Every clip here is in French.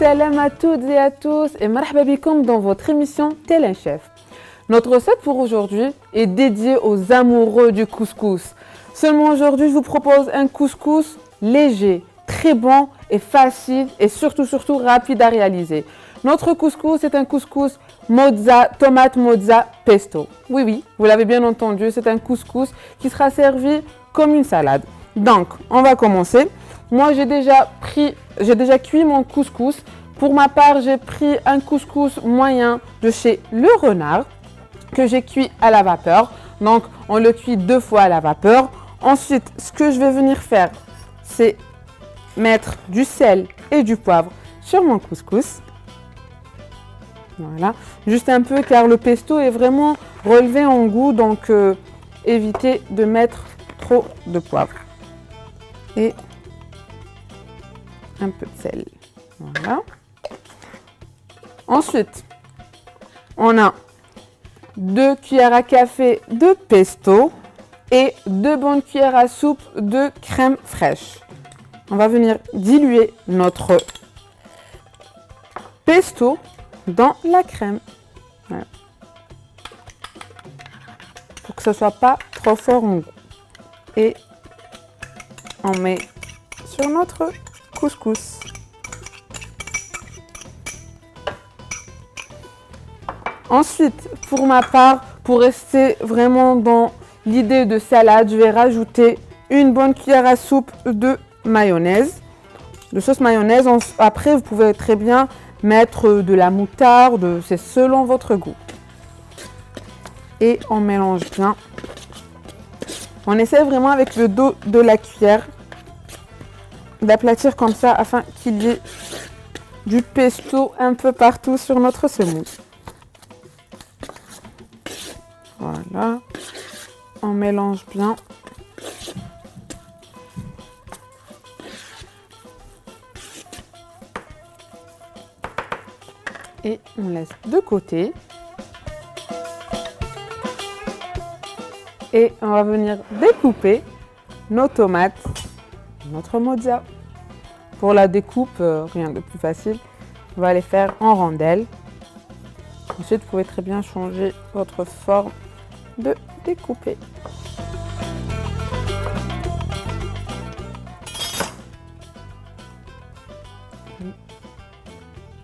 Salam à toutes et à tous et marhaba bikoum dans votre émission Tel un chef. Notre recette pour aujourd'hui est dédiée aux amoureux du couscous. Seulement aujourd'hui, je vous propose un couscous léger, très bon et facile et surtout rapide à réaliser. Notre couscous est un couscous mozza, tomate mozza pesto. Oui, vous l'avez bien entendu, c'est un couscous qui sera servi comme une salade. Donc, on va commencer. Moi, j'ai déjà cuit mon couscous. Pour ma part, j'ai pris un couscous moyen de chez Le Renard que j'ai cuit à la vapeur. Donc, on le cuit 2 fois à la vapeur. Ensuite, ce que je vais venir faire, c'est mettre du sel et du poivre sur mon couscous. Voilà, juste un peu car le pesto est vraiment relevé en goût, donc évitez de mettre trop de poivre. Et un peu de sel. Voilà. Ensuite, on a 2 cuillères à café de pesto et 2 bonnes cuillères à soupe de crème fraîche. On va venir diluer notre pesto dans la crème. Voilà. Pour que ce ne soit pas trop fort en goût. Et on met sur notre couscous. Ensuite, pour ma part, pour rester vraiment dans l'idée de salade, je vais rajouter une bonne cuillère à soupe de mayonnaise, de sauce mayonnaise. Après, vous pouvez très bien mettre de la moutarde, c'est selon votre goût. Et on mélange bien. On essaie vraiment avec le dos de la cuillère d'aplatir comme ça afin qu'il y ait du pesto un peu partout sur notre semoule. Voilà, on mélange bien. Et on laisse de côté. Et on va venir découper nos tomates, notre mozza. Pour la découpe, rien de plus facile. On va les faire en rondelles. Ensuite, vous pouvez très bien changer votre forme de découper.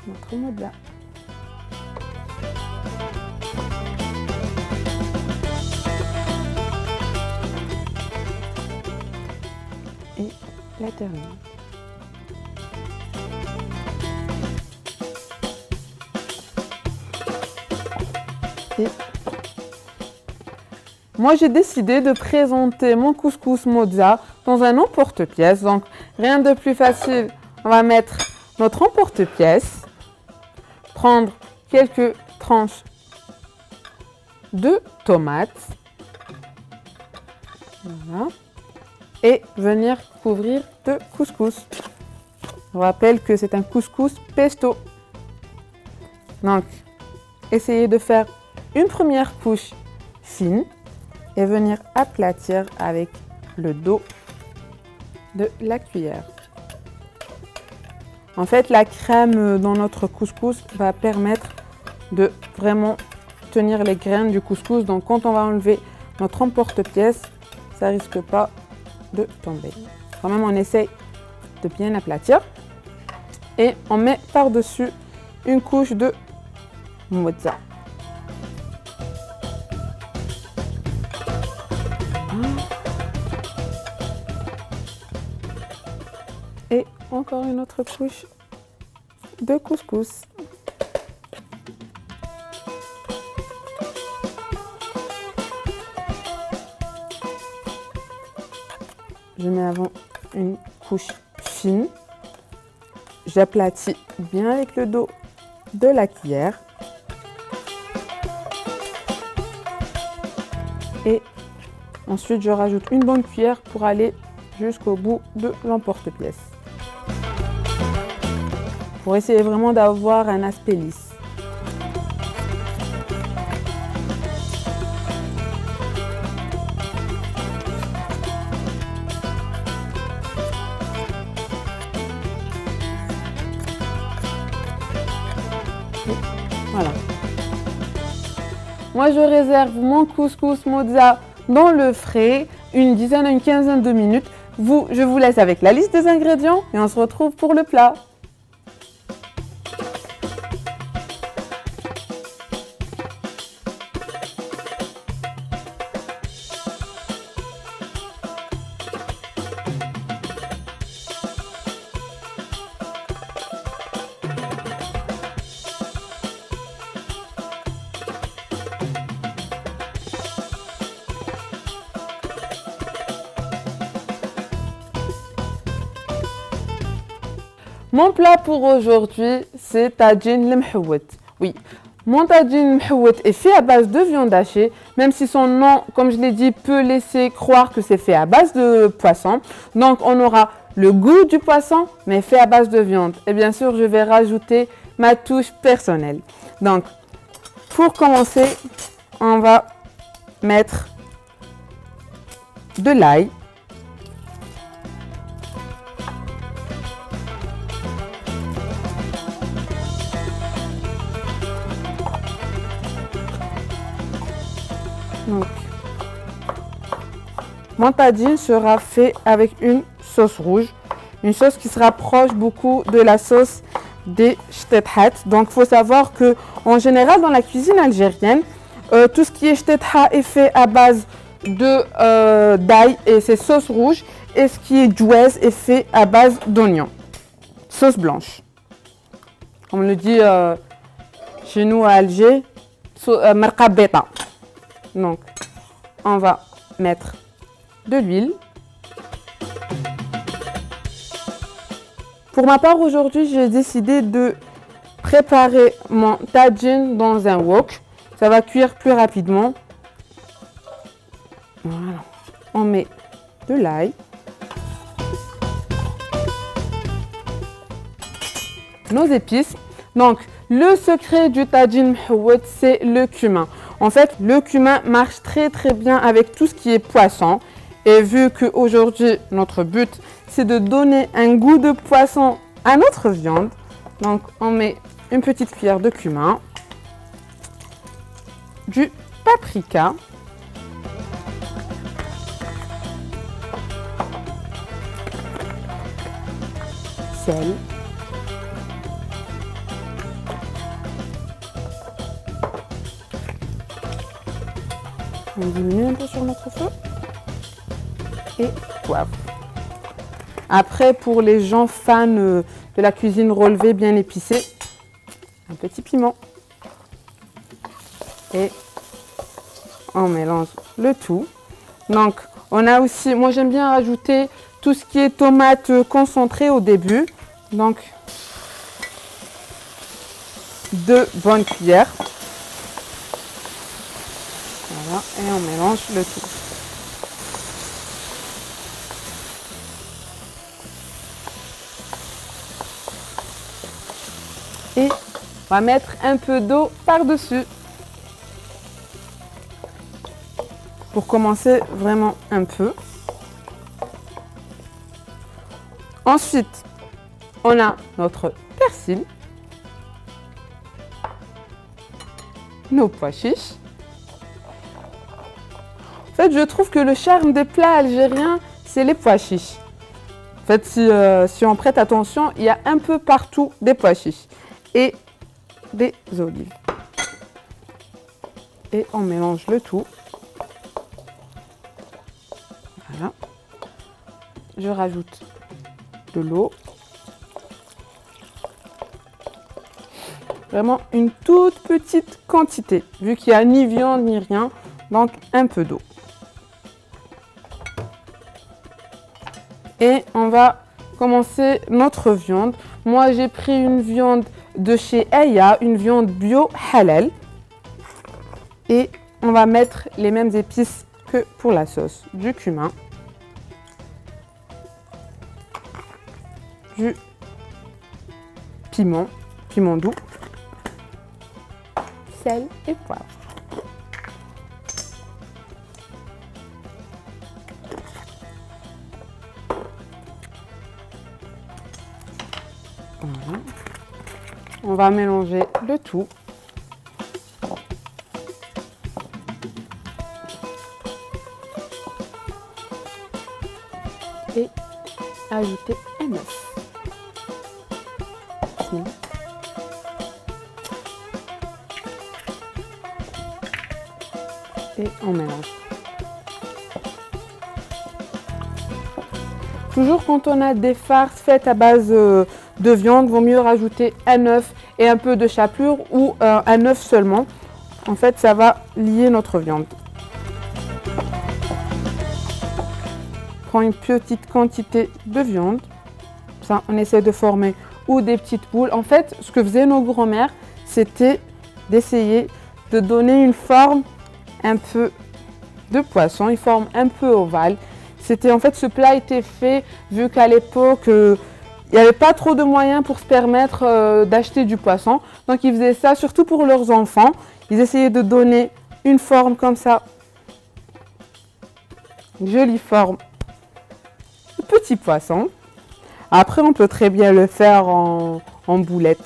Notre mozza. Et la termine. Et moi, j'ai décidé de présenter mon couscous mozza dans un emporte-pièce. Donc, rien de plus facile. On va mettre notre emporte-pièce, prendre quelques tranches de tomates. Voilà. Et venir couvrir de couscous. Je vous rappelle que c'est un couscous pesto. Donc, essayez de faire une première couche fine et venir aplatir avec le dos de la cuillère. En fait, la crème dans notre couscous va permettre de vraiment tenir les graines du couscous. Donc, quand on va enlever notre emporte-pièce, ça risque pas de tomber. Quand même, on essaye de bien aplatir et on met par-dessus une couche de mozza. Et encore une autre couche de couscous. Je mets avant une couche fine. J'aplatis bien avec le dos de la cuillère. Et ensuite, je rajoute une bonne cuillère pour aller jusqu'au bout de l'emporte-pièce. Pour essayer vraiment d'avoir un aspect lisse. Moi, je réserve mon couscous mozza dans le frais, une dizaine à une quinzaine de minutes. Je vous laisse avec la liste des ingrédients et on se retrouve pour le plat. Mon plat pour aujourd'hui, c'est tagine l'mhouet. Oui, mon tagine l'mhouet est fait à base de viande hachée, même si son nom, comme je l'ai dit, peut laisser croire que c'est fait à base de poisson. Donc, on aura le goût du poisson, mais fait à base de viande. Et bien sûr, je vais rajouter ma touche personnelle. Donc, pour commencer, on va mettre de l'ail. Donc, mon tagine sera fait avec une sauce rouge, une sauce qui se rapproche beaucoup de la sauce des shtedhat. Donc, il faut savoir que en général, dans la cuisine algérienne, tout ce qui est shtedha est fait à base de d'ail et c'est sauce rouge, et ce qui est djouez est fait à base d'oignon, sauce blanche. On le dit chez nous à Alger, marqa beta. Donc, on va mettre de l'huile. Pour ma part, aujourd'hui, j'ai décidé de préparer mon tagine dans un wok. Ça va cuire plus rapidement. Voilà. On met de l'ail. Nos épices. Donc, le secret du tagine mhouet, c'est le cumin. En fait, le cumin marche très bien avec tout ce qui est poisson. Et vu qu'aujourd'hui, notre but, c'est de donner un goût de poisson à notre viande. Donc, on met une petite cuillère de cumin, du paprika, sel, on diminue un peu sur notre feu, et poivre. Après, pour les gens fans de la cuisine relevée bien épicée, un petit piment. Et on mélange le tout. Donc, on a aussi, moi j'aime bien rajouter tout ce qui est tomate concentrée au début. Donc, 2 bonnes cuillères. Voilà, et on mélange le tout. Et on va mettre un peu d'eau par-dessus. Pour commencer vraiment un peu. Ensuite, on a notre persil. Nos pois chiches. En fait, je trouve que le charme des plats algériens, c'est les pois chiches. En fait, si on prête attention, il y a un peu partout des pois chiches. Et des olives. Et on mélange le tout. Voilà. Je rajoute de l'eau. Vraiment une toute petite quantité, vu qu'il n'y a ni viande ni rien, donc un peu d'eau. Et on va commencer notre viande. Moi, j'ai pris une viande de chez Aya, une viande bio halal. Et on va mettre les mêmes épices que pour la sauce. Du cumin, du piment doux, sel et poivre. Voilà. On va mélanger le tout. et ajouter un œuf. Et on mélange. Toujours quand on a des farces faites à base de viande, il vaut mieux rajouter un œuf et un peu de chapelure ou un œuf seulement. En fait, ça va lier notre viande. Prends une petite quantité de viande. Ça, on essaie de former ou des petites boules. En fait, ce que faisaient nos grands-mères, c'était d'essayer de donner une forme un peu de poisson, une forme un peu ovale. C'était en fait, ce plat était fait vu qu'à l'époque, il n'y avait pas trop de moyens pour se permettre d'acheter du poisson. Donc ils faisaient ça surtout pour leurs enfants. Ils essayaient de donner une forme comme ça, une jolie forme de petit poisson. Après, on peut très bien le faire en boulettes.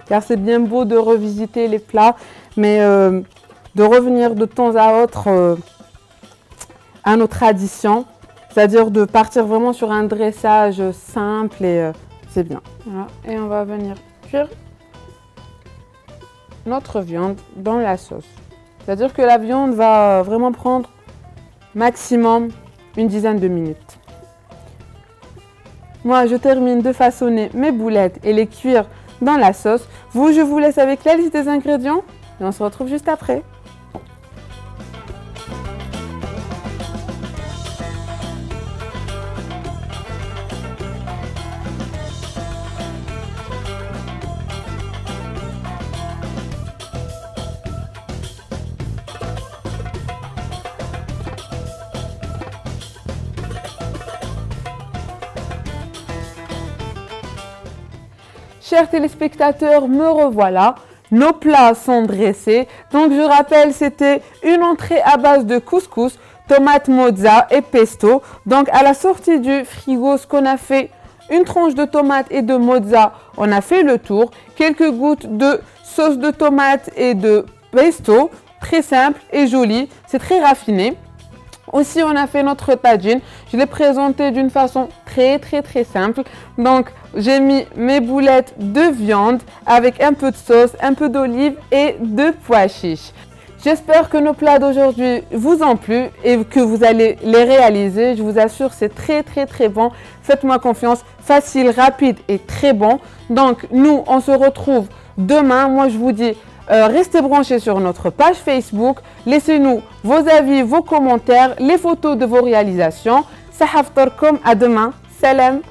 Car c'est bien beau de revisiter les plats, mais de revenir de temps à autre à nos traditions, c'est-à-dire de partir vraiment sur un dressage simple et c'est bien. Voilà. Et on va venir cuire notre viande dans la sauce. C'est-à-dire que la viande va vraiment prendre maximum une dizaine de minutes. Moi, je termine de façonner mes boulettes et les cuire dans la sauce. Vous, je vous laisse avec la liste des ingrédients et on se retrouve juste après. Chers téléspectateurs, me revoilà. Nos plats sont dressés. Donc je rappelle, c'était une entrée à base de couscous, tomates mozza et pesto. Donc à la sortie du frigo, ce qu'on a fait, une tranche de tomate et de mozza, on a fait le tour. Quelques gouttes de sauce de tomate et de pesto, très simple et joli. C'est très raffiné. Aussi, on a fait notre tagine. Je l'ai présenté d'une façon très simple. Donc, j'ai mis mes boulettes de viande avec un peu de sauce, un peu d'olive et de pois chiches. J'espère que nos plats d'aujourd'hui vous ont plu et que vous allez les réaliser. Je vous assure, c'est très bon. Faites-moi confiance, facile, rapide et très bon. Donc, nous, on se retrouve demain. Moi, je vous dis... restez branchés sur notre page Facebook, laissez-nous vos avis, vos commentaires, les photos de vos réalisations. Sahaftarkom, à demain. Salam.